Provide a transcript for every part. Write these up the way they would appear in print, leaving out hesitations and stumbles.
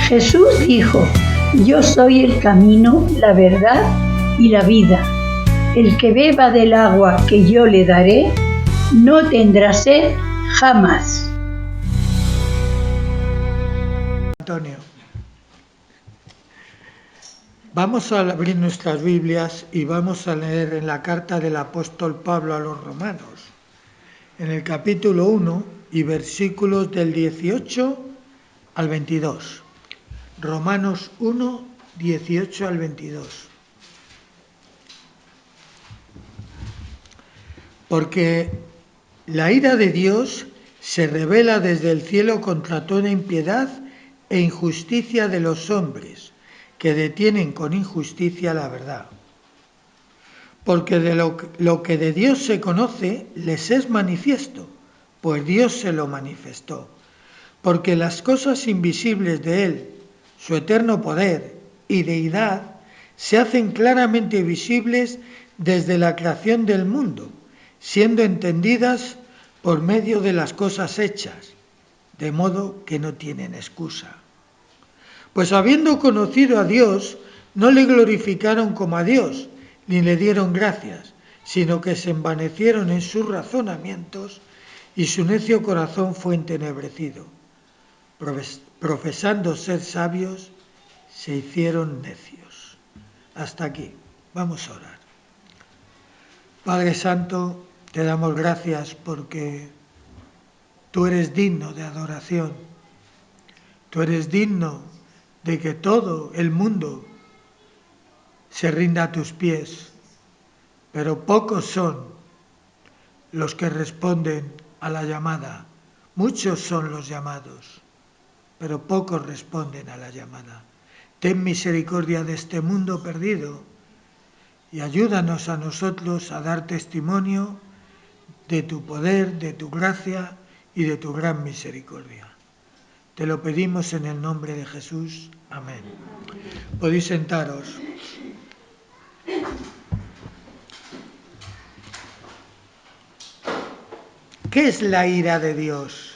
Jesús dijo: yo soy el camino, la verdad y la vida. El que beba del agua que yo le daré, no tendrá sed jamás. Antonio, vamos a abrir nuestras Biblias y vamos a leer en la carta del apóstol Pablo a los romanos, en el capítulo 1 y versículos del 18 al 22. Romanos 1, 18 al 22. Porque la ira de Dios se revela desde el cielo contra toda impiedad e injusticia de los hombres, que detienen con injusticia la verdad. Porque de lo que de Dios se conoce les es manifiesto, pues Dios se lo manifestó. Porque las cosas invisibles de Él, su eterno poder y deidad, se hacen claramente visibles desde la creación del mundo, siendo entendidas por medio de las cosas hechas, de modo que no tienen excusa. Pues habiendo conocido a Dios, no le glorificaron como a Dios, ni le dieron gracias, sino que se envanecieron en sus razonamientos y su necio corazón fue entenebrecido. Profesando ser sabios, se hicieron necios. Hasta aquí. Vamos a orar. Padre Santo, te damos gracias porque tú eres digno de adoración. Tú eres digno de que todo el mundo se rinda a tus pies, pero pocos son los que responden a la llamada. Muchos son los llamados, pero pocos responden a la llamada. Ten misericordia de este mundo perdido y ayúdanos a nosotros a dar testimonio de tu poder, de tu gracia y de tu gran misericordia. Te lo pedimos en el nombre de Jesús. Amén. Podéis sentaros. ¿Qué es la ira de Dios?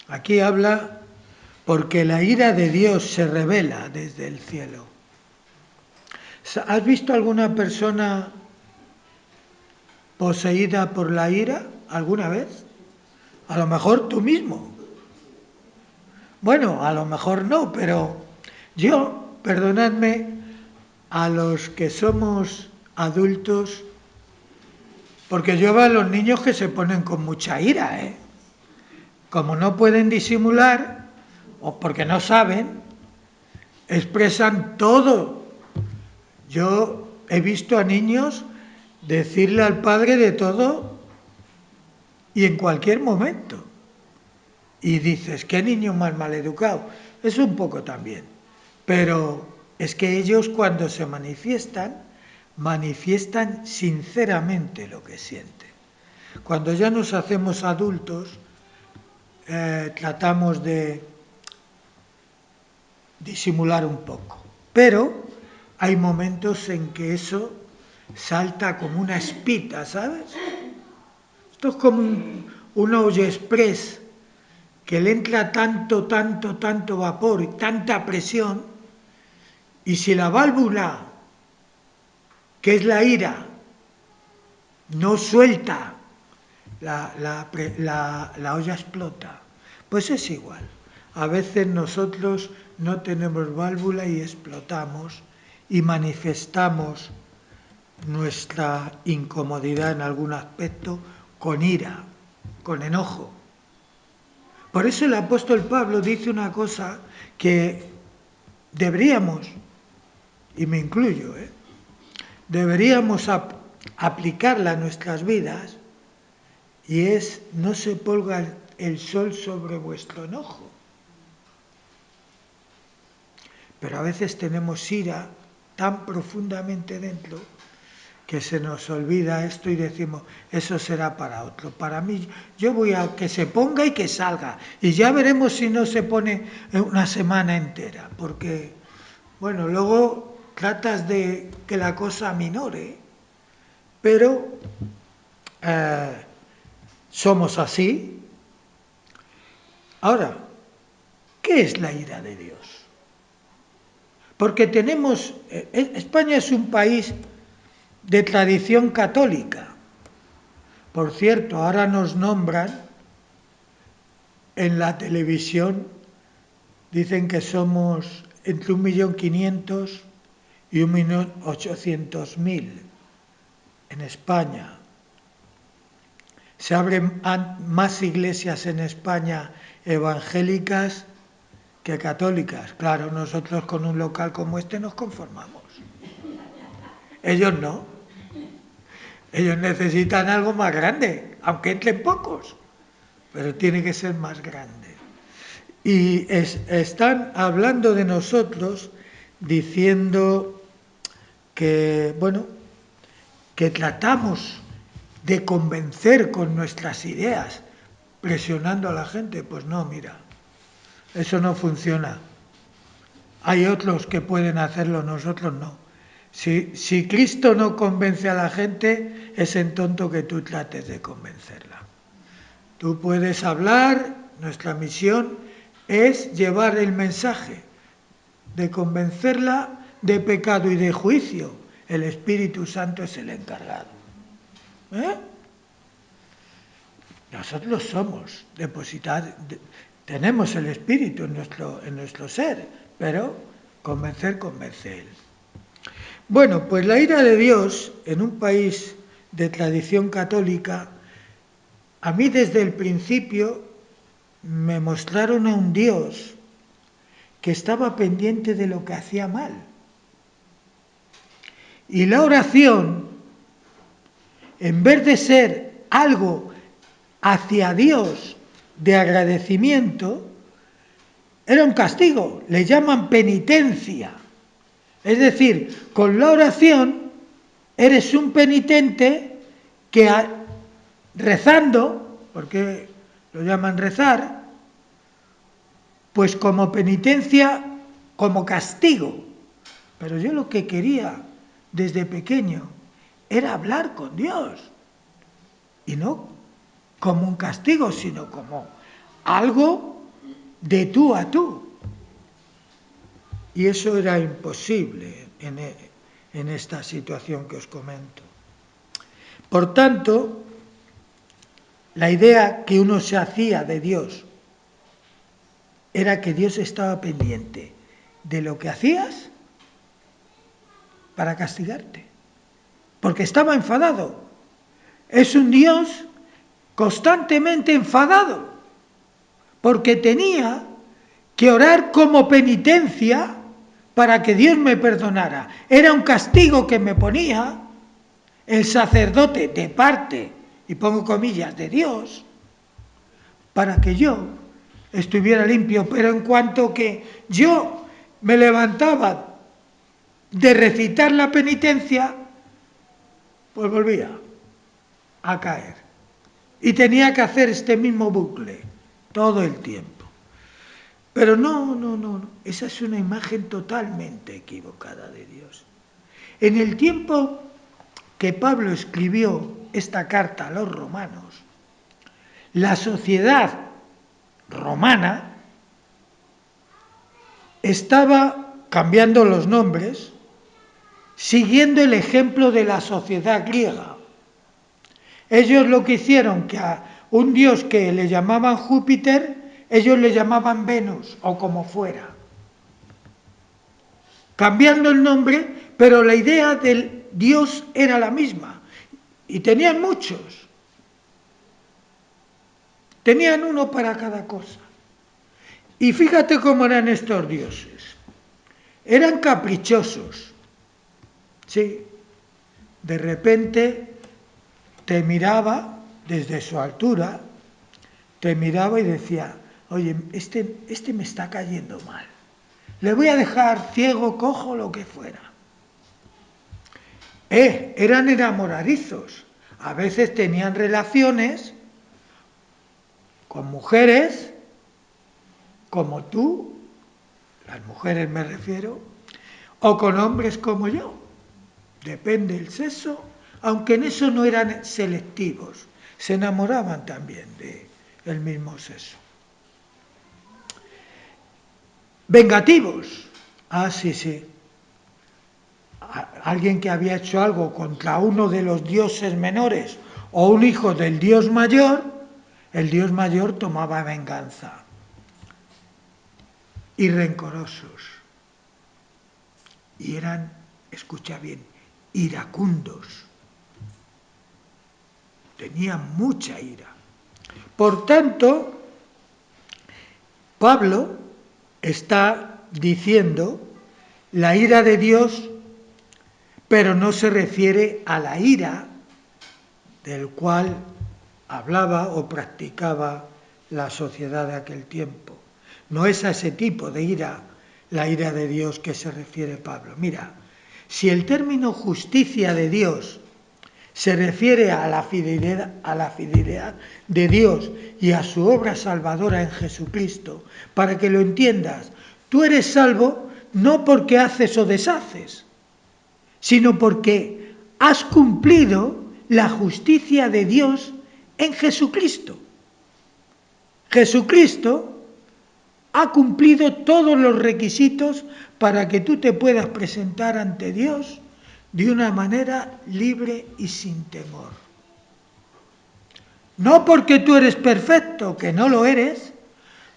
Aquí habla porque la ira de Dios se revela desde el cielo. ¿Has visto alguna persona poseída por la ira alguna vez? A lo mejor tú mismo. Bueno, a lo mejor no, pero yo, perdonadme, a los que somos adultos, porque yo veo a los niños que se ponen con mucha ira, Como no pueden disimular, o porque no saben, expresan todo. Yo he visto a niños decirle al padre de todo y en cualquier momento. Y dices, qué niño más maleducado. Es un poco también. Pero es que ellos cuando se manifiestan sinceramente lo que sienten. Cuando ya nos hacemos adultos, tratamos de disimular un poco. Pero hay momentos en que eso salta como una espita, ¿sabes? Esto es como un olla express que le entra tanto vapor y tanta presión, y si la válvula, que es la ira, no suelta, la olla explota. Pues es igual. A veces nosotros no tenemos válvula y explotamos y manifestamos nuestra incomodidad en algún aspecto con ira, con enojo. Por eso el apóstol Pablo dice una cosa que deberíamos, y me incluyo, deberíamos aplicarla a nuestras vidas, y es: no se ponga el sol sobre vuestro enojo. Pero a veces tenemos ira tan profundamente dentro que se nos olvida esto y decimos, eso será para otro. Para mí, yo voy a que se ponga y que salga. Y ya veremos si no se pone una semana entera. Porque, bueno, luego tratas de que la cosa minore, pero somos así. Ahora, ¿Qué es la ira de Dios? Porque España es un país de tradición católica. Por cierto, ahora nos nombran en la televisión, dicen que somos entre 1.500.000 y 1.800.000 en España. Se abren más iglesias en España evangélicas que católicas. Claro, nosotros con un local como este nos conformamos. Ellos no. Ellos necesitan algo más grande, aunque entren pocos, pero tiene que ser más grande. Y están hablando de nosotros diciendo que, bueno, que tratamos de convencer con nuestras ideas, presionando a la gente. Pues no, mira, eso no funciona. Hay otros que pueden hacerlo, nosotros no. Si Cristo no convence a la gente, es en tonto que tú trates de convencerla. Tú puedes hablar, nuestra misión es llevar el mensaje, de convencerla de pecado y de juicio. El Espíritu Santo es el encargado. Nosotros somos tenemos el Espíritu en nuestro ser, pero convence Él. Bueno, pues la ira de Dios en un país de tradición católica, a mí desde el principio me mostraron a un Dios que estaba pendiente de lo que hacía mal. Y la oración, en vez de ser algo hacia Dios de agradecimiento, era un castigo, le llaman penitencia. Es decir, con la oración eres un penitente que rezando, porque lo llaman rezar, pues como penitencia, como castigo. Pero yo lo que quería desde pequeño era hablar con Dios. Y no como un castigo, sino como algo de tú a tú. Y eso era imposible en esta situación que os comento. Por tanto, la idea que uno se hacía de Dios era que Dios estaba pendiente de lo que hacías para castigarte, porque estaba enfadado. Es un Dios constantemente enfadado, porque tenía que orar como penitencia para que Dios me perdonara. Era un castigo que me ponía el sacerdote de parte, y pongo comillas, de Dios, para que yo estuviera limpio. Pero en cuanto que yo me levantaba de recitar la penitencia, pues volvía a caer. Y tenía que hacer este mismo bucle todo el tiempo. Pero no. Esa es una imagen totalmente equivocada de Dios. En el tiempo que Pablo escribió esta carta a los romanos, la sociedad romana estaba cambiando los nombres, siguiendo el ejemplo de la sociedad griega. Ellos lo que hicieron, que a un dios que le llamaban Júpiter, ellos le llamaban Venus, o como fuera. Cambiando el nombre, pero la idea del dios era la misma. Y tenían muchos. Tenían uno para cada cosa. Y fíjate cómo eran estos dioses. Eran caprichosos. Sí. De repente te miraba desde su altura, te miraba y decía: oye, este me está cayendo mal. Le voy a dejar ciego, cojo, lo que fuera. Eran enamoradizos. A veces tenían relaciones con mujeres como tú, las mujeres me refiero, o con hombres como yo. Depende del sexo, aunque en eso no eran selectivos. Se enamoraban también del mismo sexo. vengativos. Ah, sí. Alguien que había hecho algo contra uno de los dioses menores o un hijo del dios mayor, el dios mayor tomaba venganza. Y rencorosos. Y eran, escucha bien, iracundos. Tenían mucha ira. Por tanto, Pablo está diciendo la ira de Dios, pero no se refiere a la ira del cual hablaba o practicaba la sociedad de aquel tiempo. No es a ese tipo de ira, la ira de Dios, que se refiere Pablo. Mira, si el término justicia de Dios se refiere a la fidelidad de Dios y a su obra salvadora en Jesucristo, para que lo entiendas, tú eres salvo no porque haces o deshaces, sino porque has cumplido la justicia de Dios en Jesucristo. Jesucristo ha cumplido todos los requisitos para que tú te puedas presentar ante Dios de una manera libre y sin temor. No porque tú eres perfecto, que no lo eres,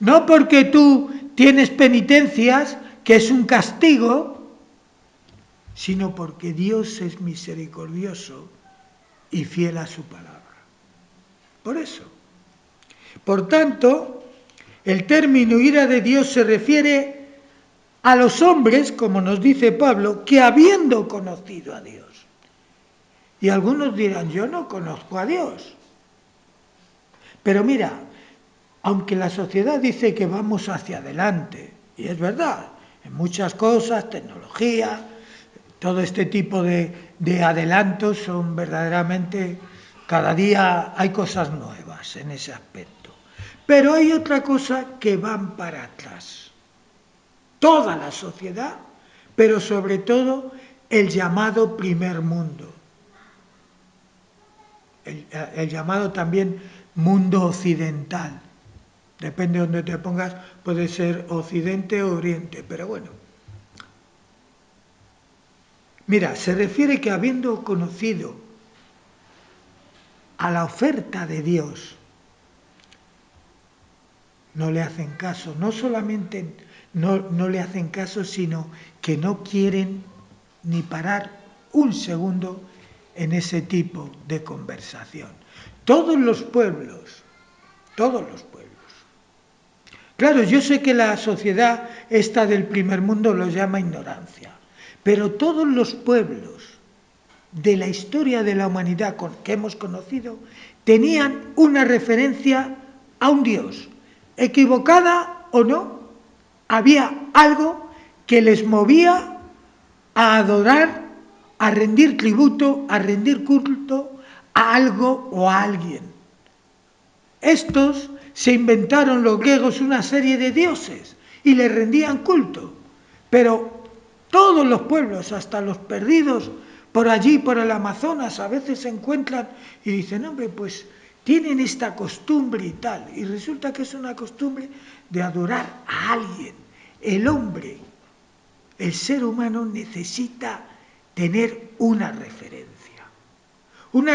no porque tú tienes penitencias, que es un castigo, sino porque Dios es misericordioso y fiel a su palabra. Por eso. Por tanto, el término ira de Dios se refiere a los hombres, como nos dice Pablo, que habiendo conocido a Dios. Y algunos dirán, yo no conozco a Dios. Pero mira, aunque la sociedad dice que vamos hacia adelante, y es verdad, en muchas cosas, tecnología, todo este tipo de adelantos son verdaderamente, cada día hay cosas nuevas en ese aspecto. Pero hay otra cosa que van para atrás. Toda la sociedad, pero sobre todo el llamado primer mundo. El llamado también mundo occidental. Depende de donde te pongas, puede ser occidente o oriente, pero bueno. Mira, se refiere que habiendo conocido a la oferta de Dios, no le hacen caso, no solamente no le hacen caso, sino que no quieren ni parar un segundo en ese tipo de conversación. Todos los pueblos. Claro, yo sé que la sociedad esta del primer mundo lo llama ignorancia, pero todos los pueblos de la historia de la humanidad que hemos conocido tenían una referencia a un Dios. Equivocada o no, había algo que les movía a adorar, a rendir tributo, a rendir culto a algo o a alguien. Estos se inventaron, los griegos, una serie de dioses y les rendían culto. Pero todos los pueblos, hasta los perdidos por allí, por el Amazonas, a veces se encuentran y dicen, hombre, pues tienen esta costumbre y tal, y resulta que es una costumbre de adorar a alguien. El hombre, el ser humano, necesita tener una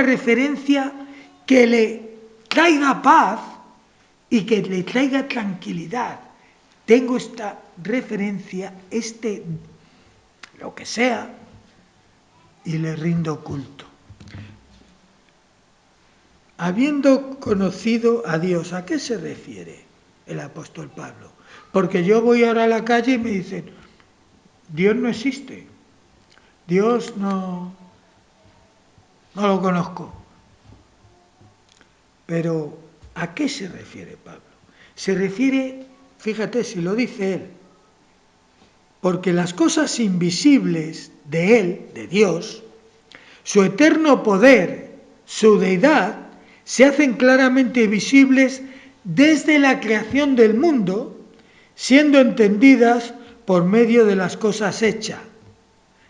referencia que le traiga paz y que le traiga tranquilidad. Tengo esta referencia, lo que sea, y le rindo culto. Habiendo conocido a Dios, ¿a qué se refiere el apóstol Pablo? Porque yo voy ahora a la calle y me dicen, Dios no existe, Dios no lo conozco. Pero, ¿a qué se refiere Pablo? Se refiere, fíjate si lo dice él, porque las cosas invisibles de él, de Dios, su eterno poder, su deidad, se hacen claramente visibles desde la creación del mundo, siendo entendidas por medio de las cosas hechas.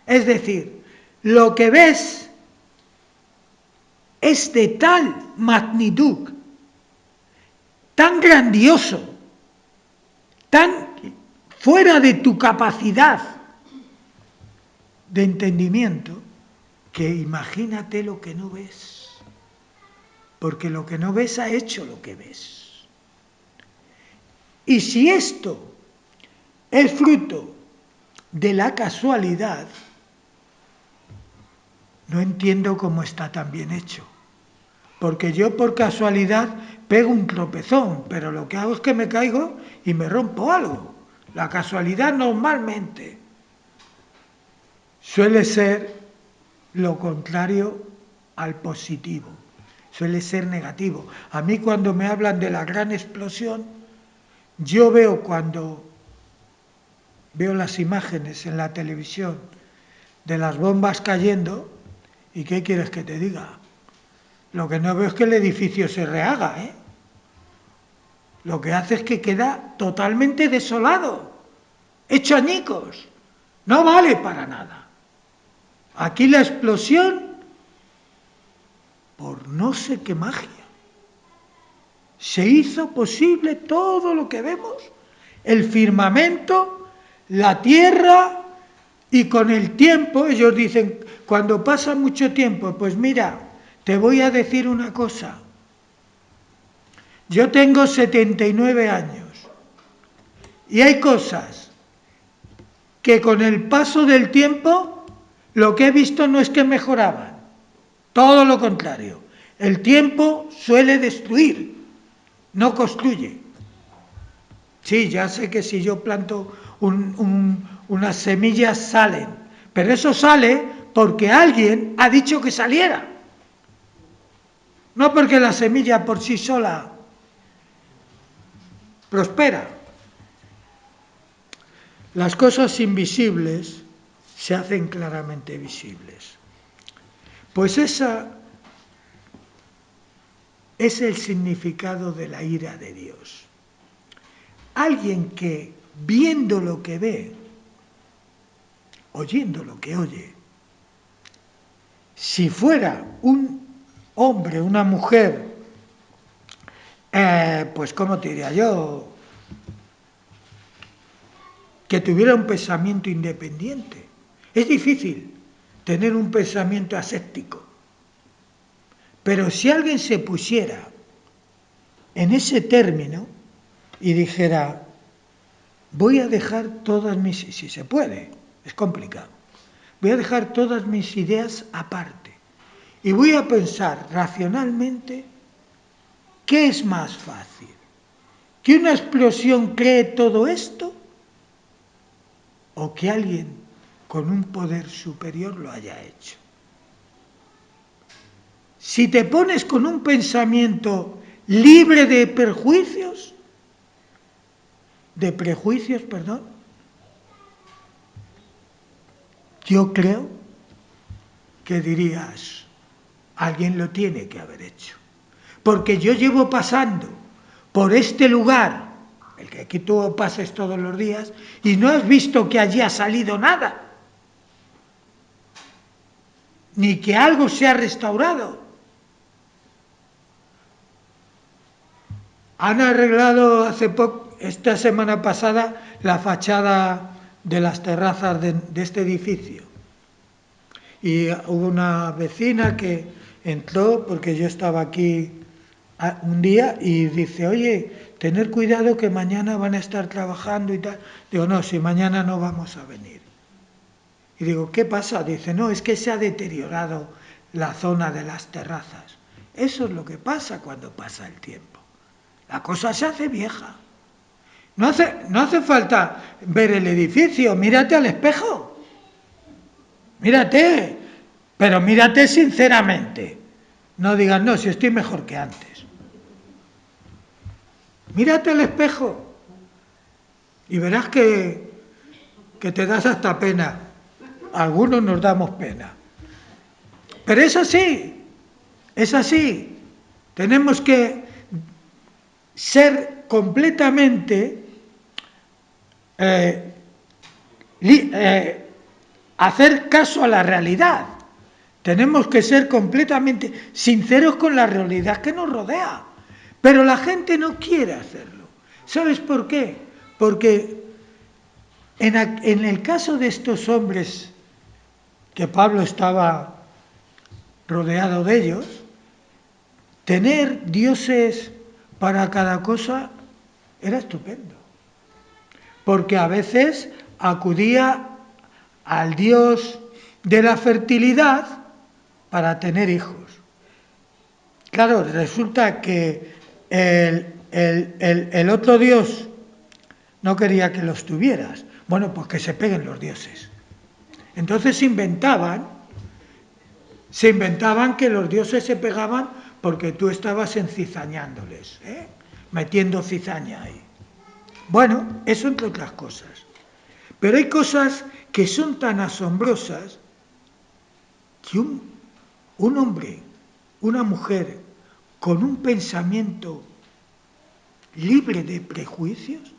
Es decir, lo que ves es de tal magnitud, tan grandioso, tan fuera de tu capacidad de entendimiento, que imagínate lo que no ves. Porque lo que no ves ha hecho lo que ves. Y si esto es fruto de la casualidad, no entiendo cómo está tan bien hecho. Porque yo por casualidad pego un tropezón, pero lo que hago es que me caigo y me rompo algo. La casualidad normalmente suele ser lo contrario al positivo, suele ser negativo. A mí cuando me hablan de la gran explosión, yo veo cuando veo las imágenes en la televisión de las bombas cayendo, ¿y qué quieres que te diga? Lo que no veo es que el edificio se rehaga, ¿eh? Lo que hace es que queda totalmente desolado, hecho añicos. No vale para nada. Aquí la explosión, por no sé qué magia, se hizo posible todo lo que vemos, el firmamento, la tierra, y con el tiempo, ellos dicen, cuando pasa mucho tiempo, pues mira, te voy a decir una cosa. Yo tengo 79 años y hay cosas que con el paso del tiempo lo que he visto no es que mejoraban, todo lo contrario. El tiempo suele destruir, no construye. Sí, ya sé que si yo planto unas semillas salen, pero eso sale porque alguien ha dicho que saliera. No porque la semilla por sí sola prospera. Las cosas invisibles se hacen claramente visibles. Pues ese es el significado de la ira de Dios. Alguien que, viendo lo que ve, oyendo lo que oye, si fuera un hombre, una mujer, pues ¿cómo te diría yo? Que tuviera un pensamiento independiente. Es difícil tener un pensamiento aséptico. Pero si alguien se pusiera en ese término y dijera, voy a dejar todas mis, si se puede, es complicado, voy a dejar todas mis ideas aparte y voy a pensar racionalmente qué es más fácil, que una explosión cree todo esto o que alguien con un poder superior lo haya hecho. Si te pones con un pensamiento libre de prejuicios, yo creo que dirías, alguien lo tiene que haber hecho. Porque yo llevo pasando por este lugar, el que aquí tú pases todos los días, y no has visto que allí ha salido nada, ni que algo se ha restaurado. Han arreglado hace poco, esta semana pasada, la fachada de las terrazas de este edificio. Y hubo una vecina que entró, porque yo estaba aquí un día, y dice, oye, tener cuidado que mañana van a estar trabajando y tal. Digo, no, si mañana no vamos a venir. Y digo, ¿qué pasa? Dice, no, es que se ha deteriorado la zona de las terrazas. Eso es lo que pasa cuando pasa el tiempo. La cosa se hace vieja. No hace falta ver el edificio, mírate al espejo. Mírate, pero mírate sinceramente. No digas, no, si estoy mejor que antes. Mírate al espejo y verás que te das hasta pena. Algunos nos damos pena. Pero es así, es así. Tenemos que ser completamente, hacer caso a la realidad. Tenemos que ser completamente sinceros con la realidad que nos rodea. Pero la gente no quiere hacerlo. ¿Sabes por qué? Porque En el caso de estos hombres, que Pablo estaba rodeado de ellos, tener dioses para cada cosa era estupendo. Porque a veces acudía al dios de la fertilidad para tener hijos. Claro, resulta que el otro dios no quería que los tuvieras. Bueno, pues que se peguen los dioses. Entonces se inventaban que los dioses se pegaban porque tú estabas encizañándoles, metiendo cizaña ahí. Bueno, eso entre otras cosas. Pero hay cosas que son tan asombrosas que un hombre, una mujer con un pensamiento libre de prejuicios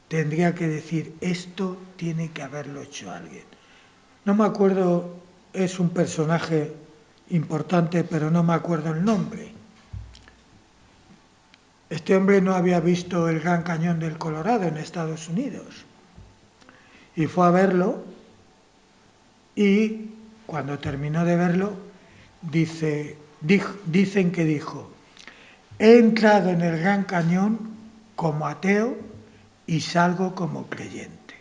tendría que decir, esto tiene que haberlo hecho alguien. No me acuerdo, es un personaje importante, pero no me acuerdo el nombre. Este hombre no había visto el Gran Cañón del Colorado en Estados Unidos y fue a verlo, y cuando terminó de verlo dicen que dijo: he entrado en el Gran Cañón como ateo y salgo como creyente.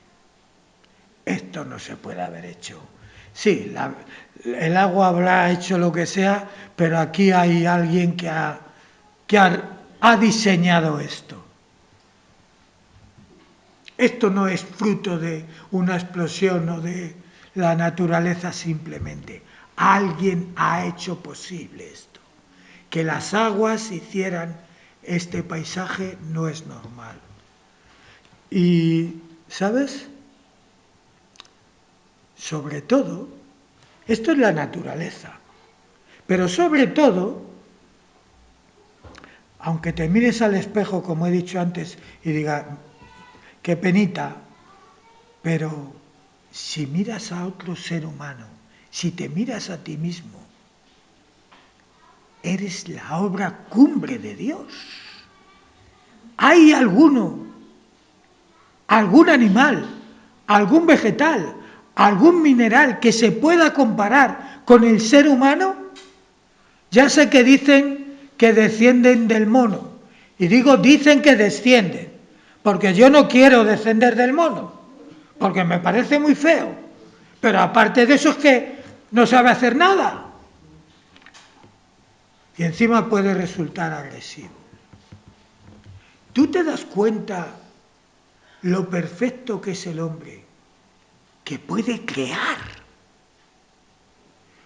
Esto no se puede haber hecho. Sí, el agua habrá hecho lo que sea, pero aquí hay alguien que ha diseñado esto. Esto no es fruto de una explosión o de la naturaleza simplemente. Alguien ha hecho posible esto. Que las aguas hicieran este paisaje no es normal. Y, ¿sabes? Sobre todo, esto es la naturaleza. Pero sobre todo, aunque te mires al espejo, como he dicho antes, y digas, qué penita, pero si miras a otro ser humano, si te miras a ti mismo, eres la obra cumbre de Dios. ¿Hay algún animal, algún vegetal, algún mineral que se pueda comparar con el ser humano? Ya sé que dicen que descienden del mono, y digo dicen que descienden, porque yo no quiero descender del mono, porque me parece muy feo, pero aparte de eso es que no sabe hacer nada. Y encima puede resultar agresivo. ¿Tú te das cuenta lo perfecto que es el hombre? Que puede crear.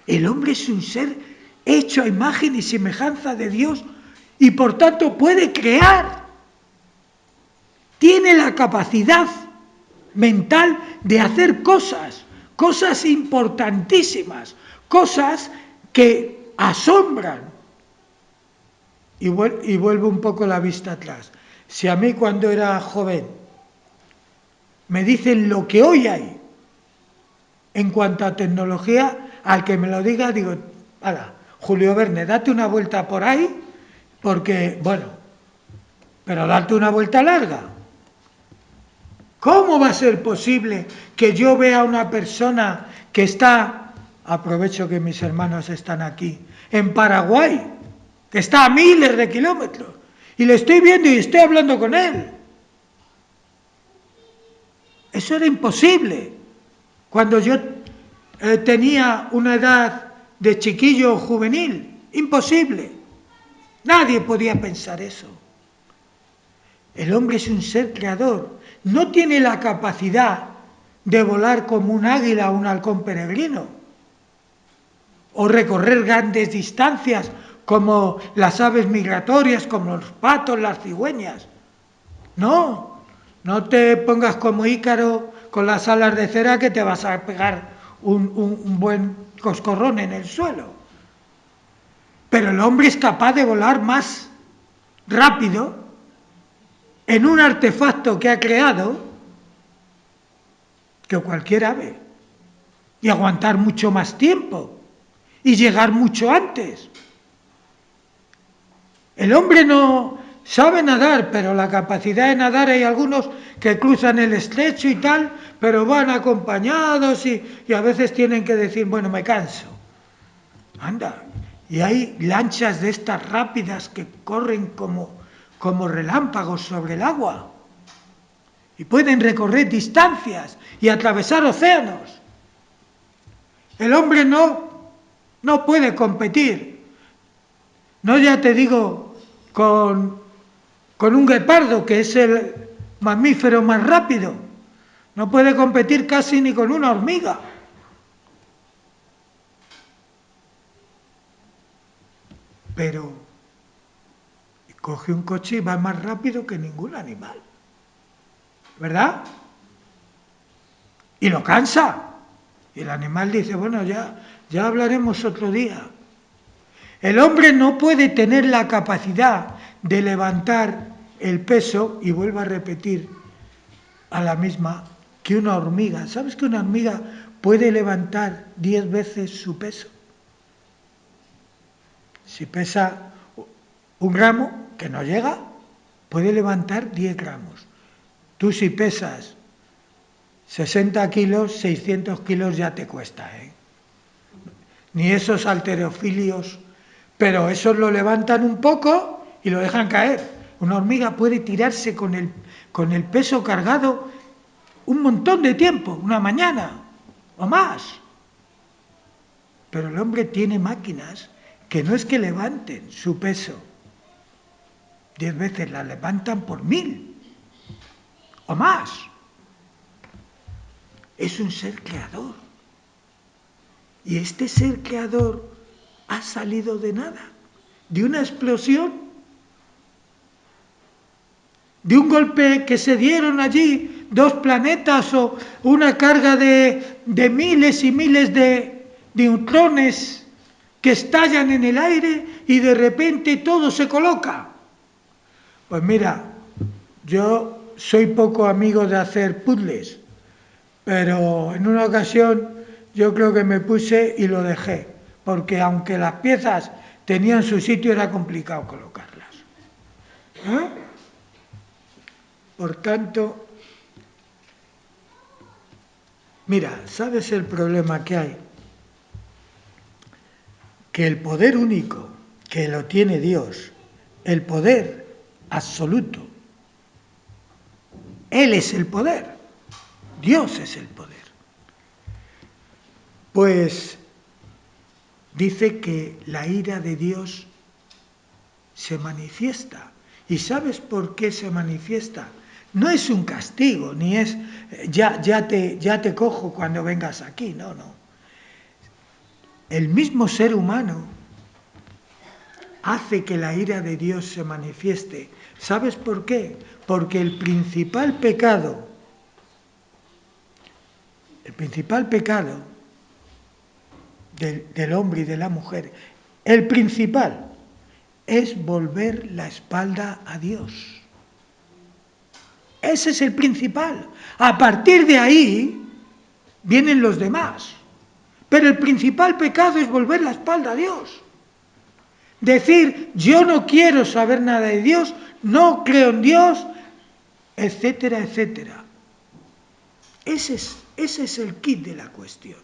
El hombre es un ser hecho a imagen y semejanza de Dios y por tanto puede crear. Tiene la capacidad mental de hacer cosas importantísimas, cosas que asombran. Y vuelvo un poco la vista atrás. Si a mí cuando era joven me dicen lo que hoy hay en cuanto a tecnología, al que me lo diga digo, hala, Julio Verne, date una vuelta por ahí, porque, bueno, pero date una vuelta larga. ¿Cómo va a ser posible que yo vea a una persona que está, aprovecho que mis hermanos están aquí, en Paraguay, que está a miles de kilómetros, y le estoy viendo y estoy hablando con él? Eso era imposible. Cuando yo tenía una edad de chiquillo juvenil, imposible. Nadie podía pensar eso. El hombre es un ser creador. No tiene la capacidad de volar como un águila o un halcón peregrino, o recorrer grandes distancias como las aves migratorias, como los patos, las cigüeñas. No te pongas como Ícaro con las alas de cera, que te vas a pegar un buen coscorrón en el suelo. Pero el hombre es capaz de volar más rápido en un artefacto que ha creado que cualquier ave, y aguantar mucho más tiempo y llegar mucho antes. El hombre no sabe nadar, pero la capacidad de nadar, hay algunos que cruzan el estrecho y tal, pero van acompañados y a veces tienen que decir, bueno, me canso. Anda, y hay lanchas de estas rápidas que corren como relámpagos sobre el agua y pueden recorrer distancias y atravesar océanos. El hombre no puede competir. No, ya te digo, con un guepardo, que es el mamífero más rápido. No puede competir casi ni con una hormiga. Pero coge un coche y va más rápido que ningún animal. ¿Verdad? Y lo cansa. Y el animal dice, bueno, ya hablaremos otro día. El hombre no puede tener la capacidad de levantar el peso, y vuelvo a repetir a la misma, que una hormiga. ¿Sabes que una hormiga puede levantar 10 veces su peso? Si pesa 1 gramo, que no llega, puede levantar 10 gramos. Tú si pesas 60 kilos, 600 kilos ya te cuesta, Ni esos halterofilios, pero esos lo levantan un poco y lo dejan caer. Una hormiga puede tirarse con el peso cargado un montón de tiempo, una mañana o más. Pero el hombre tiene máquinas que no es que levanten su peso 10 veces, la levantan por 1000 o más. Es un ser creador. Y este ser creador ha salido de nada, de una explosión, de un golpe que se dieron allí 2 planetas o una carga de miles y miles de neutrones que estallan en el aire y de repente todo se coloca. Pues mira, yo soy poco amigo de hacer puzzles, pero en una ocasión yo creo que me puse y lo dejé, porque aunque las piezas tenían su sitio era complicado colocarlas. Por tanto, mira, ¿sabes el problema que hay? Que el poder único que lo tiene Dios, el poder absoluto, Él es el poder, Dios es el poder. Pues dice que la ira de Dios se manifiesta. ¿Y sabes por qué se manifiesta? No es un castigo, ni es ya te cojo cuando vengas aquí, no. El mismo ser humano hace que la ira de Dios se manifieste. ¿Sabes por qué? Porque el principal pecado del hombre y de la mujer, el principal, es volver la espalda a Dios. Ese es el principal. A partir de ahí vienen los demás. Pero el principal pecado es volver la espalda a Dios. Decir, yo no quiero saber nada de Dios, no creo en Dios, etcétera, etcétera. Ese es el quid de la cuestión.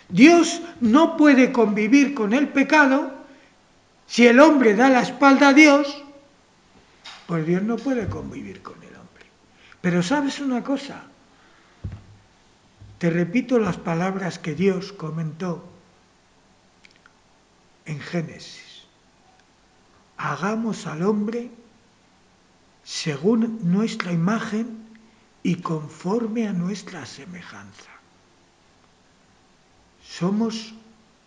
Dios no puede convivir con el pecado. Si el hombre da la espalda a Dios, pues Dios no puede convivir con el hombre. Pero ¿sabes una cosa? Te repito las palabras que Dios comentó en Génesis. Hagamos al hombre según nuestra imagen y conforme a nuestra semejanza. Somos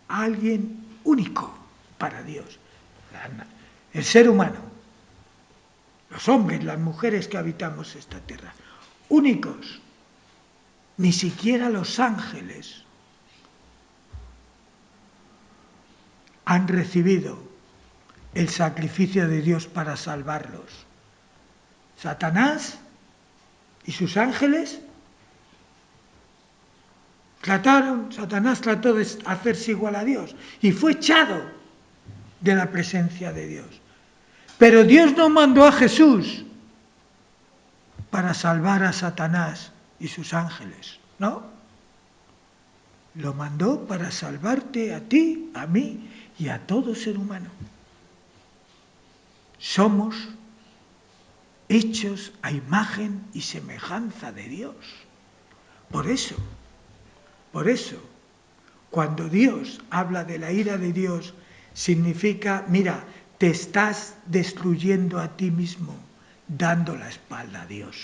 alguien único para Dios. El ser humano, los hombres, las mujeres que habitamos esta tierra, únicos. Ni siquiera los ángeles han recibido el sacrificio de Dios para salvarlos. Satanás y sus ángeles Satanás trató de hacerse igual a Dios y fue echado de la presencia de Dios. Pero Dios no mandó a Jesús para salvar a Satanás y sus ángeles, ¿no? Lo mandó para salvarte a ti, a mí y a todo ser humano. Somos hechos a imagen y semejanza de Dios. Por eso, cuando Dios habla de la ira de Dios, significa, mira, te estás destruyendo a ti mismo, dando la espalda a Dios.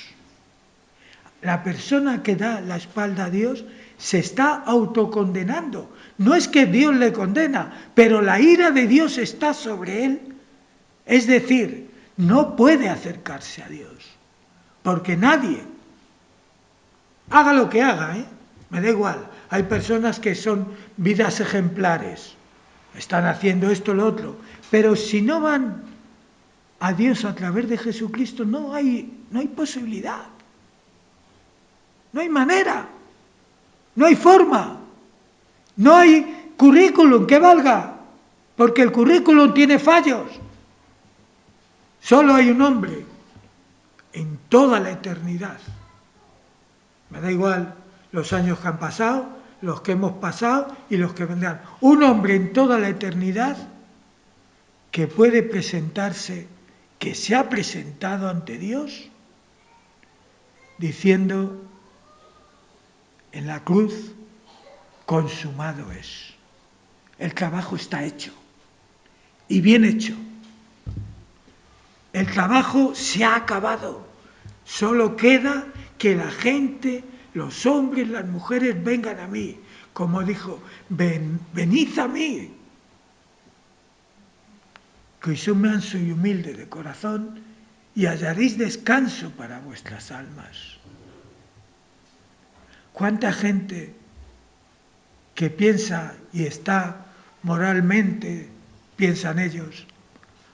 La persona que da la espalda a Dios se está autocondenando. No es que Dios le condena, pero la ira de Dios está sobre él. Es decir, no puede acercarse a Dios, porque nadie, haga lo que haga, me da igual. Hay personas que son vidas ejemplares, están haciendo esto o lo otro, pero si no van a Dios a través de Jesucristo, no hay posibilidad, no hay manera, no hay forma, no hay currículum que valga, porque el currículum tiene fallos. Solo hay un hombre en toda la eternidad. Me da igual los años que han pasado, los que hemos pasado y los que vendrán. Un hombre en toda la eternidad que puede presentarse, que se ha presentado ante Dios, diciendo en la cruz, consumado es. El trabajo está hecho, y bien hecho. El trabajo se ha acabado. Solo queda que la gente, los hombres, las mujeres vengan a mí. Como dijo, venid a mí, que soy manso y humilde de corazón, y hallaréis descanso para vuestras almas. ¿Cuánta gente que piensa y está moralmente, piensan ellos,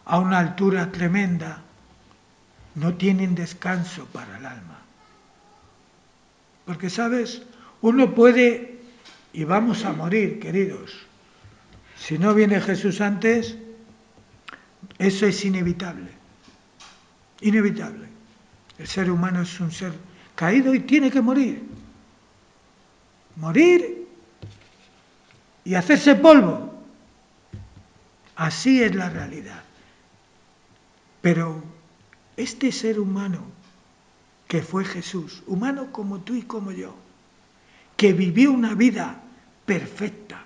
a una altura tremenda, no tienen descanso para el alma? Porque, ¿sabes? Uno puede, y vamos a morir, queridos. Si no viene Jesús antes, eso es inevitable. Inevitable. El ser humano es un ser caído y tiene que morir. Morir y hacerse polvo. Así es la realidad. Pero este ser humano que fue Jesús, humano como tú y como yo, que vivió una vida perfecta,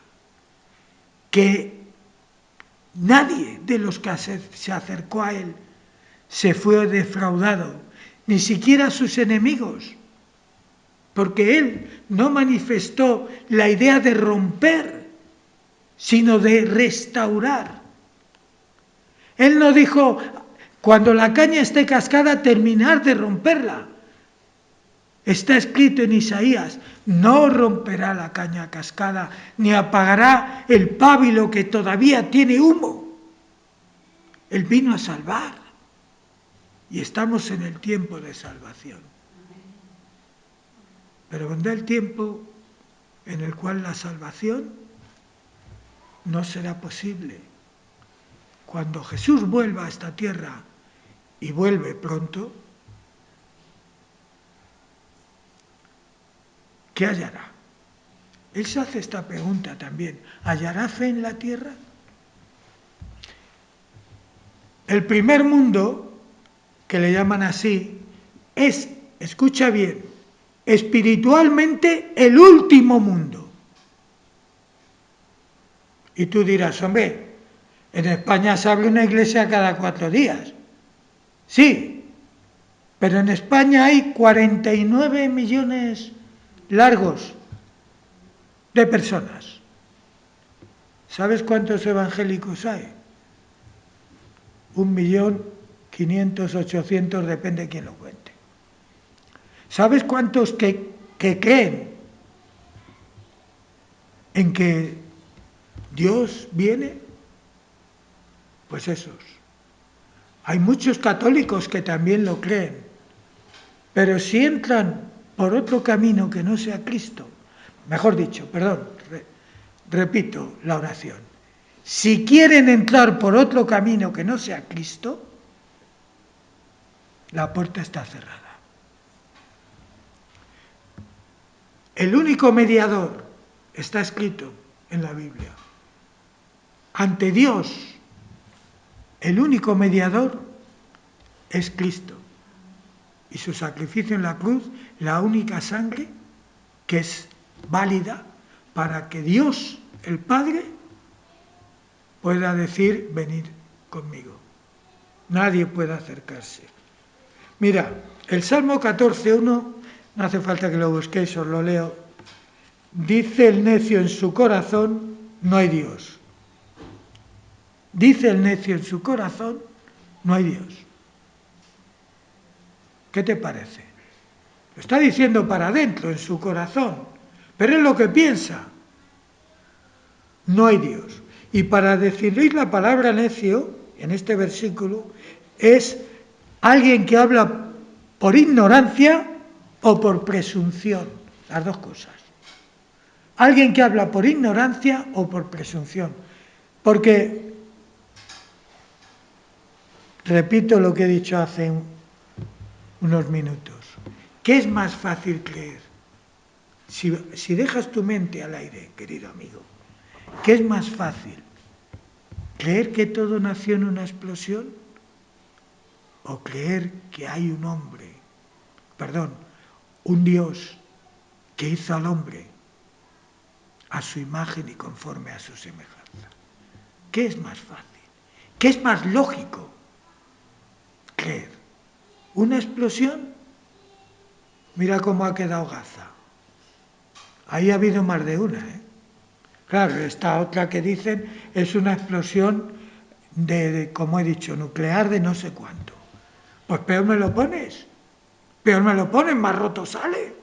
que nadie de los que se acercó a él se fue defraudado, ni siquiera sus enemigos, porque él no manifestó la idea de romper, sino de restaurar. Él no dijo, cuando la caña esté cascada, terminar de romperla. Está escrito en Isaías, no romperá la caña cascada, ni apagará el pábilo que todavía tiene humo. Él vino a salvar, y estamos en el tiempo de salvación. Pero vendrá el tiempo en el cual la salvación no será posible. Cuando Jesús vuelva a esta tierra, y vuelve pronto, ¿qué hallará? Él se hace esta pregunta también. ¿Hallará fe en la tierra? El primer mundo, que le llaman así, es, escucha bien, espiritualmente el último mundo. Y tú dirás, hombre, en España se abre una iglesia cada 4 días. Sí, pero en España hay 49 millones largos de personas. ¿Sabes cuántos evangélicos hay? 1.500.000, 800.000, depende de quién lo cuente. ¿Sabes cuántos que creen en que Dios viene? Pues esos. Hay muchos católicos que también lo creen, pero si entran por otro camino que no sea Cristo, mejor dicho, repito la oración, si quieren entrar por otro camino que no sea Cristo, la puerta está cerrada. El único mediador, está escrito en la Biblia, ante Dios, el único mediador es Cristo. Y su sacrificio en la cruz, la única sangre que es válida para que Dios, el Padre, pueda decir, venid conmigo. Nadie puede acercarse. Mira, el Salmo 14:1, no hace falta que lo busquéis, os lo leo. Dice el necio en su corazón, no hay Dios. Dice el necio en su corazón, no hay Dios. ¿Qué te parece? Lo está diciendo para adentro, en su corazón, pero es lo que piensa. No hay Dios. Y para decidir la palabra necio, en este versículo, es alguien que habla por ignorancia o por presunción, las dos cosas. Alguien que habla por ignorancia o por presunción. Porque, repito lo que he dicho hace unos minutos, ¿qué es más fácil creer? Si dejas tu mente al aire, querido amigo, ¿qué es más fácil? ¿Creer que todo nació en una explosión? ¿O creer que hay un Dios que hizo al hombre a su imagen y conforme a su semejanza? ¿Qué es más fácil? ¿Qué es más lógico creer? ¿Una explosión? Mira cómo ha quedado Gaza. Ahí ha habido más de una, ¿eh? Claro, esta otra que dicen es una explosión como he dicho, nuclear de no sé cuánto. Pues peor me lo pones. Peor me lo pones, más roto sale.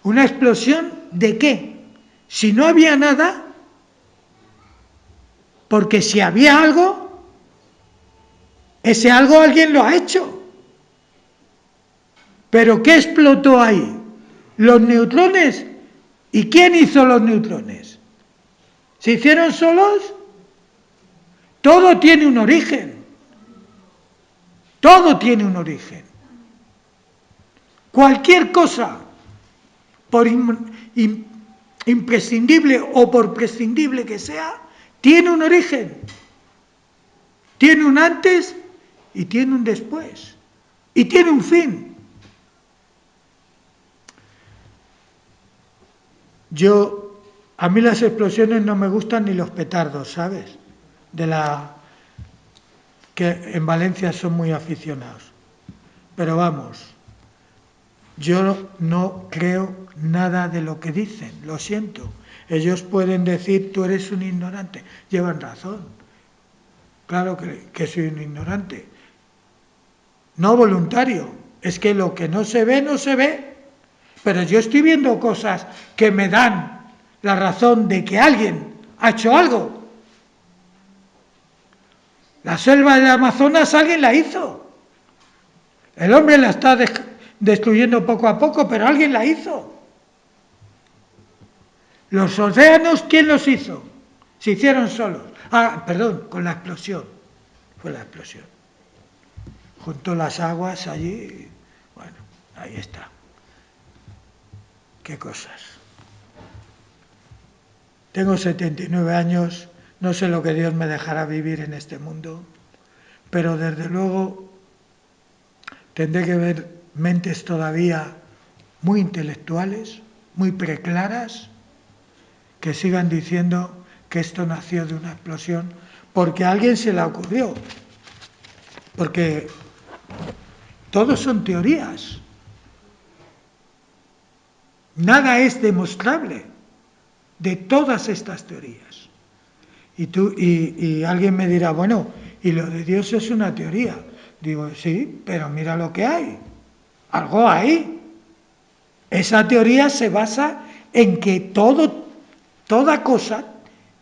¿Una explosión de qué? Si no había nada, porque si había algo, ese algo alguien lo ha hecho. ¿Pero qué explotó ahí? ¿Los neutrones? ¿Y quién hizo los neutrones? ¿Se hicieron solos? Todo tiene un origen. Todo tiene un origen. Cualquier cosa, por imprescindible o por prescindible que sea, tiene un origen. Tiene un antes y tiene un después. Y tiene un fin. A mí las explosiones no me gustan ni los petardos, ¿sabes? Que en Valencia son muy aficionados. Pero vamos, yo no creo nada de lo que dicen, lo siento. Ellos pueden decir, tú eres un ignorante. Llevan razón. Claro que soy un ignorante. No voluntario. Es que lo que no se ve, no se ve. Pero yo estoy viendo cosas que me dan la razón de que alguien ha hecho algo. La selva del Amazonas alguien la hizo. El hombre la está destruyendo poco a poco, pero alguien la hizo. Los océanos, ¿quién los hizo? Se hicieron solos. Con la explosión. Fue la explosión. Juntó las aguas allí. Bueno, ahí está. Qué cosas. Tengo 79 años, no sé lo que Dios me dejará vivir en este mundo, pero desde luego tendré que ver mentes todavía muy intelectuales, muy preclaras, que sigan diciendo que esto nació de una explosión porque a alguien se le ocurrió. Porque todos son teorías. Nada es demostrable de todas estas teorías. Y alguien me dirá, bueno, y lo de Dios es una teoría. Digo, sí, pero mira lo que hay. Algo hay. Esa teoría se basa en que toda cosa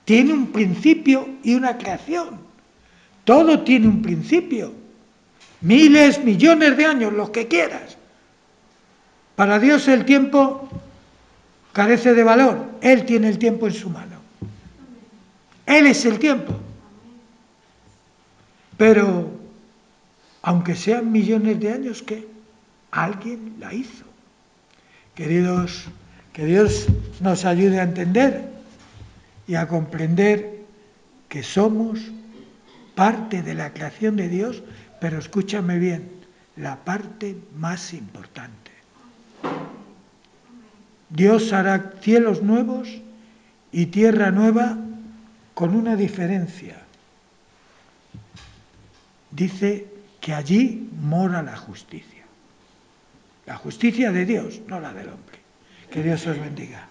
tiene un principio y una creación. Todo tiene un principio. Miles, millones de años, los que quieras. Para Dios el tiempo carece de valor. Él tiene el tiempo en su mano. Él es el tiempo. Pero aunque sean millones de años que alguien la hizo. Queridos, que Dios nos ayude a entender y a comprender que somos parte de la creación de Dios, pero escúchame bien, la parte más importante. Dios hará cielos nuevos y tierra nueva con una diferencia. Dice que allí mora la justicia. La justicia de Dios, no la del hombre. Que Dios os bendiga.